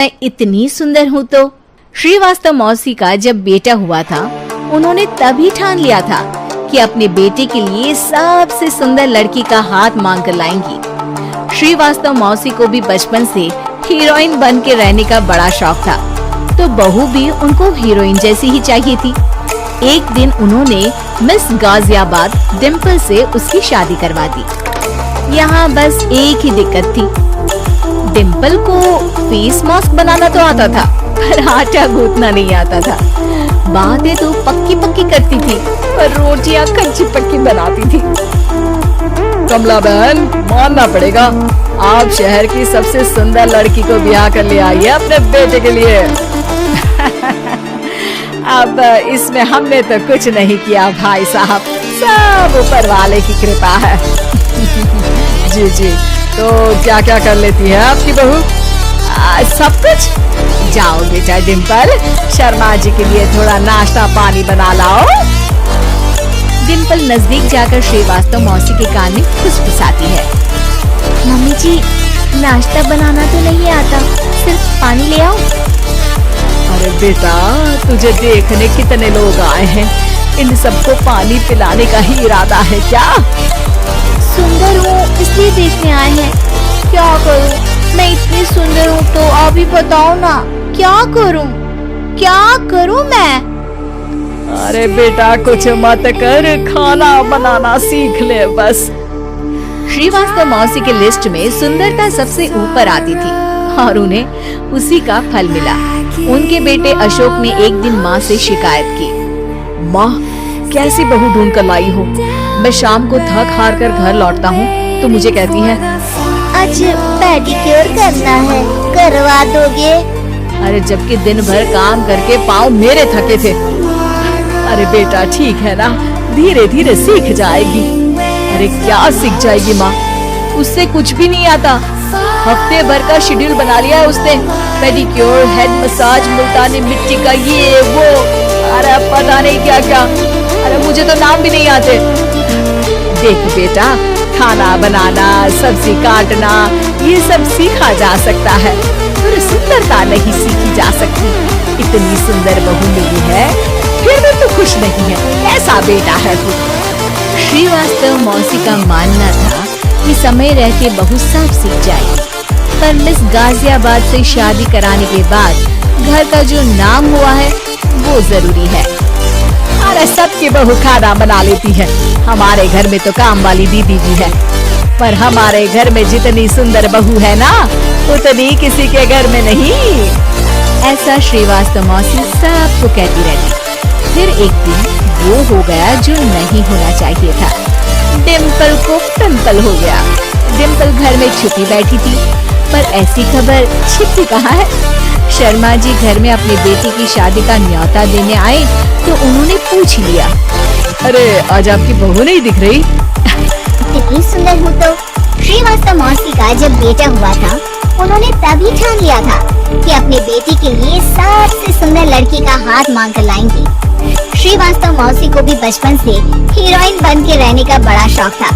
मैं इतनी सुंदर हूँ तो। श्रीवास्तव मौसी का जब बेटा हुआ था, उन्होंने तभी ठान लिया था कि अपने बेटे के लिए सबसे सुंदर लड़की का हाथ मांग कर लाएंगी। श्रीवास्तव मौसी को भी बचपन से हीरोइन बन के रहने का बड़ा शौक था, तो बहू भी उनको हीरोइन जैसी ही चाहिए थी। एक दिन उन्होंने मिस गाजियाबाद डिम्पल से उसकी शादी करवा दी। यहाँ बस एक ही दिक्कत थी, डिम्पल को फेस मास्क बनाना तो आता था, पर आटा गूंथना नहीं आता था। बातें तो पक्की पक्की करती थी, पर रोटियां कच्ची पक्की बनाती थी। कमला बहन, मानना पड़ेगा, आप शहर की सबसे सुंदर लड़की को ब्याह कर ले आई है अपने बेटे के लिए। अब इसमें हमने तो कुछ नहीं किया भाई साहब, सब ऊपर वाले की कृपा है। जी जी, तो क्या क्या कर लेती है आपकी बहू? सब कुछ। जाओ बेटा डिम्पल, शर्मा जी के लिए थोड़ा नाश्ता पानी बना लाओ। डिम्पल नजदीक जाकर श्रीवास्तव मौसी के कान में फुसफुसाती है। मम्मी जी, नाश्ता बनाना तो नहीं आता, सिर्फ पानी ले आओ। अरे बेटा, तुझे देखने कितने लोग आए हैं, इन सबको पानी पिलाने का ही इरादा है क्या? सुंदर हूँ इसलिए देखने आए हैं। क्या करूँ, मैं इतनी सुंदर हूँ तो आप ही बताओ ना, क्या करूँ, क्या करूँ मैं? अरे बेटा, कुछ मत कर, खाना बनाना सीख ले बस। श्रीवास्तव मौसी के लिस्ट में सुंदरता सबसे ऊपर आती थी और उन्हें उसी का फल मिला। उनके बेटे अशोक ने एक दिन माँ से शिकायत की। माँ, कैसी बहू ढूंढ कर लाई हो? मैं शाम को थक हार कर घर लौटता हूँ तो मुझे कहती है, आज पेडिक्योर करना है, करवा दोगे? अरे जबकि दिन भर काम करके पाँव मेरे थके थे। अरे बेटा ठीक है ना, धीरे धीरे सीख जाएगी। अरे क्या सीख जाएगी माँ, उससे कुछ भी नहीं आता। हफ्ते भर का शेड्यूल बना लिया है उसने, पेडिक्योर, हेड मसाज, मुल्तानी मिट्टी का ये वो, अरे पता नहीं क्या क्या। अरे मुझे तो नाम भी नहीं आते। देख बेटा, खाना बनाना, सब्जी काटना, ये सब सीखा जा सकता है, पर सुंदरता नहीं सीखी जा सकती। इतनी सुंदर बहू मिली है, फिर भी तो खुश नहीं है, कैसा बेटा है तू? श्रीवास्तव मौसी का मानना था कि समय रहते बहू सब सीख जाएगी, पर मिस गाजियाबाद से शादी कराने के बाद घर का जो नाम हुआ है वो जरूरी है। अरे सबकी बहू खाना बना लेती है, हमारे घर में तो काम वाली दीदी भी है, पर हमारे घर में जितनी सुंदर बहू है ना, उतनी किसी के घर में नहीं। ऐसा श्रीवास्तव मौसी सबको कहती रहती। फिर एक दिन वो हो गया जो नहीं होना चाहिए था। डिम्पल को पिंपल हो गया। डिम्पल घर में छुपी बैठी थी, पर ऐसी खबर छिपी कहाँ है। शर्मा जी घर में अपने बेटे की शादी का न्योता देने आए तो उन्होंने पूछ लिया, अरे आज आपकी बहू नहीं दिख रही? इतनी सुंदर हूँ तो। श्रीवास्तव मौसी का जब बेटा हुआ था, उन्होंने तभी ठान लिया था कि अपने बेटे के लिए सबसे सुंदर लड़की का हाथ मांग कर लाएंगी। श्रीवास्तव मौसी को भी बचपन से हीरोइन बन के रहने का बड़ा शौक था,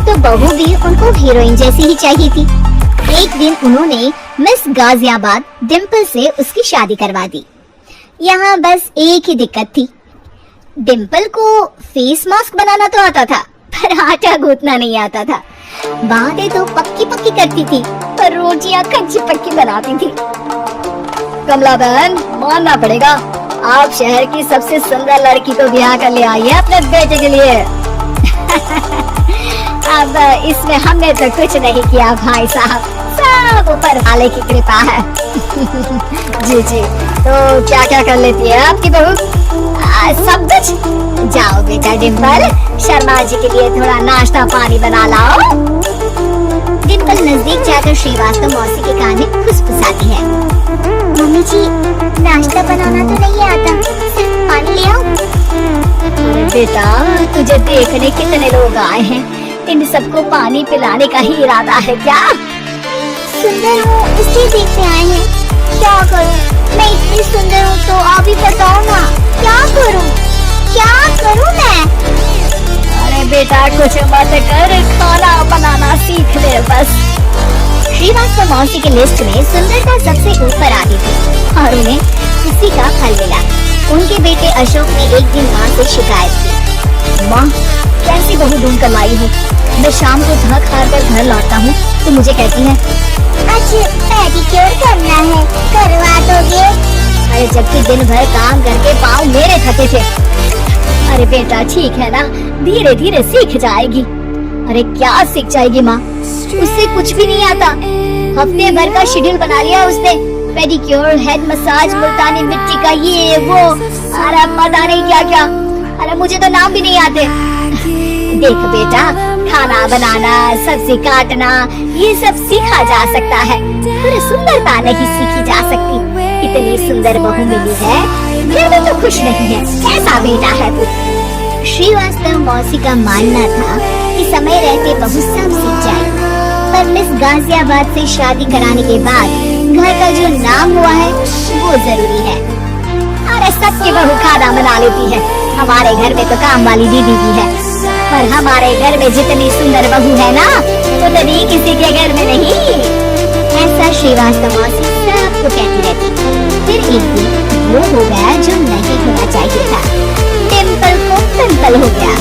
तो बहू भी उनको हीरोइन जैसी ही चाहिए थी। एक दिन उन्होंने मिस गाजियाबाद डिम्पल से उसकी शादी करवा दी। यहाँ बस एक ही दिक्कत थी, डिम्पल को फेस मास्क बनाना तो आता था, पर आटा गूंथना नहीं आता था। बातें तो पक्की पक्की करती थी, पर रोटियां कच्ची पक्की बनाती थी। कमला बहन, मानना पड़ेगा, आप शहर की सबसे सुंदर लड़की को ब्याह कर ले आई है अपने बेटे के लिए। अब इसमें हमने तो कुछ नहीं किया भाई साहब, सब ऊपर वाले की कृपा है। जी जी, तो क्या क्या कर लेती है आपकी बहू? सब कुछ। जाओ बेटा डिम्पल, शर्मा जी के लिए थोड़ा नाश्ता पानी बना लाओ। डिम्पल नजदीक जाकर श्रीवास्तव मौसी के कान में फुसफुसाती है। मम्मी जी, नाश्ता बनाना तो नहीं आता, सिर्फ पानी ले आओ। अरे बेटा, तुझे देखने कितने लोग आए हैं, इन सबको पानी पिलाने का ही इरादा है क्या? सुंदर हूँ इसलिए देखने आए हैं। क्या करूँ, मैं इतनी सुंदर हूँ तो आप ही बताओ ना, क्या करूँ, क्या करूँ मैं? अरे बेटा, कुछ मत कर, खाना बनाना सीख ले बस। श्रीवास्तव मौसी के लिस्ट में सुंदरता सबसे ऊपर आती थी और उन्हें इसी का फल मिला। उनके बेटे अशोक ने एक दिन माँ से शिकायत की, माँ कैसी बहू ढूंढ कर लाई हूँ। मैं शाम को थक हार कर घर लौटता हूँ तो मुझे कहती है, अच्छा पेडिक्योर करना है, करवा दोगे? अरे जबकि दिन भर काम करके पाँव मेरे थके थे। अरे बेटा ठीक है ना, धीरे धीरे सीख जाएगी। अरे क्या सीख जाएगी माँ, उससे कुछ भी नहीं आता। हफ्ते भर का शेड्यूल बना लिया उसने, पेडिक्योर, हेड मसाज, मुल्तानी मिट्टी का ये वो, अरे पता नहीं क्या क्या। अरे मुझे तो नाम भी नहीं आते। देख बेटा, खाना बनाना, सब्जी काटना, ये सब सीखा जा सकता है, पर सुंदरता नहीं सीखी जा सकती। इतनी सुंदर बहू मिली है, फिर भी तो खुश नहीं है। कैसा बेटा है तू? श्रीवास्तव मौसी का मानना था कि समय रहते बहू सब सीख जाएगी, पर मिस गाजियाबाद से शादी कराने के बाद घर का जो नाम हुआ है वो जरूरी है। अरे सबकी बहू खाना बना लेती है, हमारे घर में तो काम वाली दीदी भी है, पर हमारे घर में जितनी सुंदर बहू है ना, उतनी किसी के घर में नहीं। ऐसा श्रीवास्तव मौसी सबको कहती रहती। फिर एक दिन वो हो गया जो नहीं होना चाहिए था। डिम्पल को पिंपल हो गया।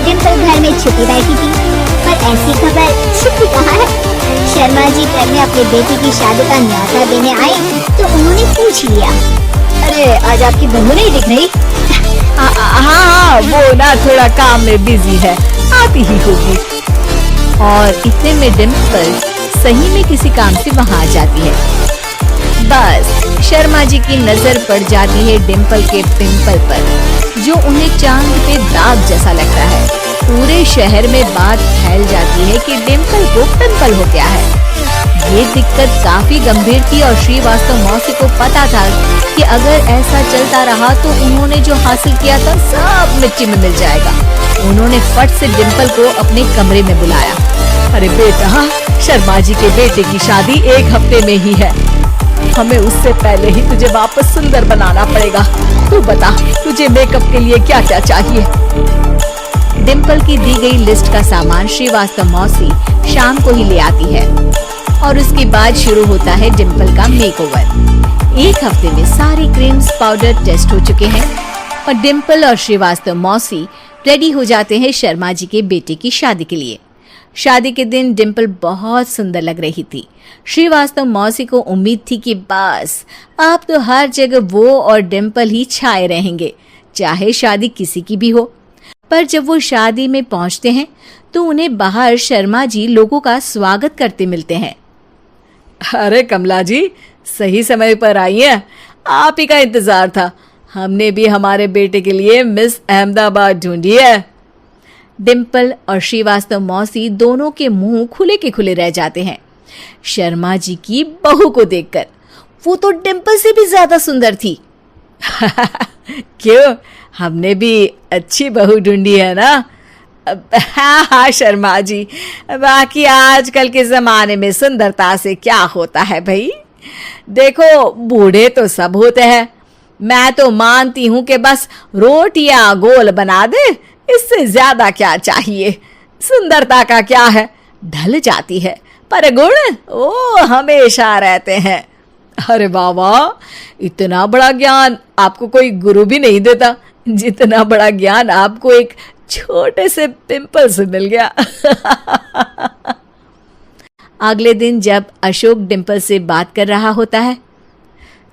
डिम्पल घर में छुपी बैठी थी, पर ऐसी खबर छुपी कहाँ है। शर्मा जी घर में अपने बेटी की शादी का न्योता देने आए तो उन्होंने पूछ लिया, अरे आज आपकी बहू नहीं दिख रही? हाँ, वो ना थोड़ा काम में बिजी है, आती ही होगी। और इतने में डिम्पल सही में किसी काम से वहाँ आ जाती है। बस शर्मा जी की नजर पड़ जाती है डिम्पल के पिंपल पर, जो उन्हें चांद पे दाग जैसा लगता है। पूरे शहर में बात फैल जाती है कि डिम्पल को पिंपल हो गया है। ये दिक्कत काफी गंभीर थी और श्रीवास्तव मौसी को पता था कि अगर ऐसा चलता रहा तो उन्होंने जो हासिल किया था सब मिट्टी में मिल जाएगा। उन्होंने फट से डिम्पल को अपने कमरे में बुलाया। अरे बेटा, शर्मा जी के बेटे की शादी एक हफ्ते में ही है, हमें उससे पहले ही तुझे वापस सुंदर बनाना पड़ेगा। तू बता, तुझे मेकअप के लिए क्या क्या चाहिए? डिम्पल की दी गई लिस्ट का सामान श्रीवास्तव मौसी शाम को ही ले आती है और उसके बाद शुरू होता है डिम्पल का मेकओवर। एक हफ्ते में सारे क्रीम्स, पाउडर टेस्ट हो चुके हैं और डिम्पल और श्रीवास्तव मौसी रेडी हो जाते हैं शर्मा जी के बेटे की शादी के लिए। शादी के दिन डिम्पल बहुत सुंदर लग रही थी। श्रीवास्तव मौसी को उम्मीद थी कि बस अब तो हर जगह वो और डिम्पल ही छाए रहेंगे, चाहे शादी किसी की भी हो। पर जब वो शादी में पहुंचते हैं तो उन्हें बाहर शर्मा जी लोगों का स्वागत करते मिलते हैं। अरे कमला जी, सही समय पर आई हैं, आप ही का इंतजार था। हमने भी हमारे बेटे के लिए मिस अहमदाबाद ढूंढी है। डिम्पल और श्रीवास्तव मौसी दोनों के मुंह खुले के खुले रह जाते हैं शर्मा जी की बहू को देखकर। वो तो डिम्पल से भी ज्यादा सुंदर थी। क्यों, हमने भी अच्छी बहू ढूंढी है ना? हाँ शर्मा जी, बाकी आजकल के जमाने में सुंदरता से क्या होता है भाई। देखो, बूढ़े तो सब होते हैं, मैं तो मानती हूँ कि बस रोटियां गोल बना दे, इससे ज्यादा क्या चाहिए। सुंदरता का क्या है, ढल जाती है, पर गुण वो हमेशा रहते हैं। अरे वाह, इतना बड़ा ज्ञान आपको कोई गुरु भी नहीं देता जितना बड़ा ज्ञान आपको एक छोटे से पिंपल से मिल गया। अगले दिन जब अशोक डिम्पल से बात कर रहा होता है,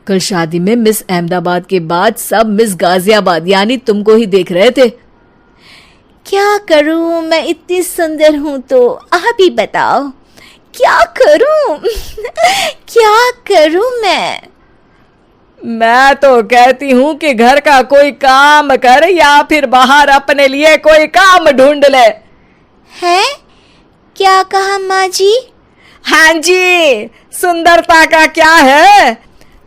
कल शादी में मिस अहमदाबाद के बाद सब मिस गाजियाबाद यानी तुमको ही देख रहे थे। क्या करूं, मैं इतनी सुंदर हूं तो आप ही बताओ क्या करूं? क्या करूं मैं तो कहती हूं कि घर का कोई काम कर या फिर बाहर अपने लिए कोई काम ढूंढ ले। है? क्या कहा माँ जी? हाँ जी, सुंदरता का क्या है?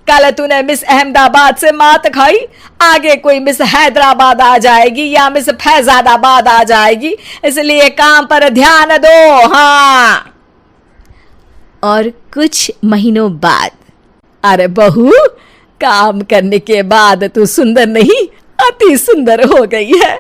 कल तूने मिस अहमदाबाद से मात खाई, आगे कोई मिस हैदराबाद आ जाएगी या मिस फैजाबाद आ जाएगी, इसलिए काम पर ध्यान दो। हाँ। और कुछ महीनों बाद, अरे बहू, काम करने के बाद तू सुंदर नहीं, अति सुंदर हो गई है।